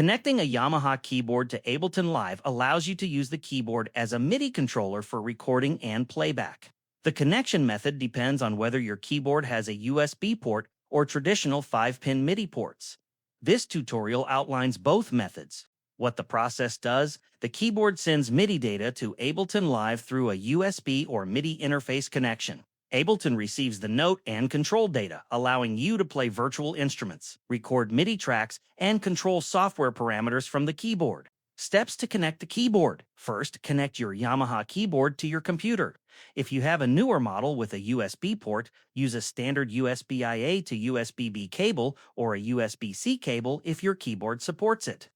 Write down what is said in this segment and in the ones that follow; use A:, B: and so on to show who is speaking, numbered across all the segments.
A: Connecting a Yamaha keyboard to Ableton Live allows you to use the keyboard as a MIDI controller for recording and playback. The connection method depends on whether your keyboard has a USB port or traditional 5-pin MIDI ports. This tutorial outlines both methods. What the process does: the keyboard sends MIDI data to Ableton Live through a USB or MIDI interface connection. Ableton receives the note and control data, allowing you to play virtual instruments, record MIDI tracks, and control software parameters from the keyboard. Steps to connect the keyboard. First, connect your Yamaha keyboard to your computer. If you have a newer model with a USB port, use a standard USB-IA to USB-B cable or a USB-C cable if your keyboard supports it.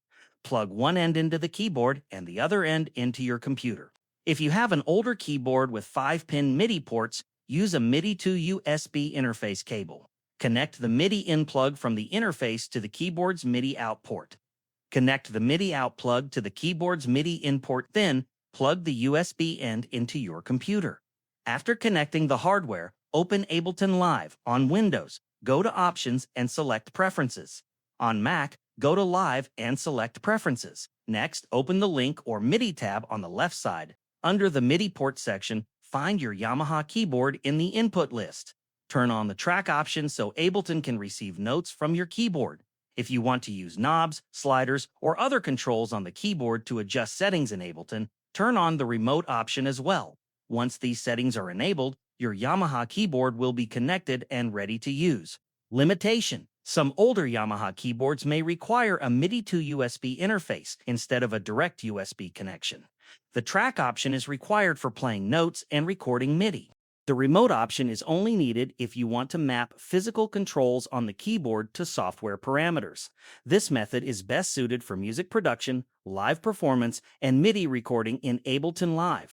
A: Plug one end into the keyboard and the other end into your computer. If you have an older keyboard with 5-pin MIDI ports, use a MIDI to USB interface cable. Connect the MIDI in plug from the interface to the keyboard's MIDI out port. Connect the MIDI out plug to the keyboard's MIDI in port, then plug the USB end into your computer. After connecting the hardware, open Ableton Live. On Windows, go to Options and select Preferences. On Mac, go to Live and select Preferences. Next, open the Link or MIDI tab on the left side. Under the MIDI port section, find your Yamaha keyboard in the input list. Turn on the track option so Ableton can receive notes from your keyboard. If you want to use knobs, sliders, or other controls on the keyboard to adjust settings in Ableton, turn on the remote option as well. Once these settings are enabled, your Yamaha keyboard will be connected and ready to use. Limitation: some older Yamaha keyboards may require a MIDI to USB interface instead of a direct USB connection. The track option is required for playing notes and recording MIDI. The remote option is only needed if you want to map physical controls on the keyboard to software parameters. This method is best suited for music production, live performance, and MIDI recording in Ableton Live.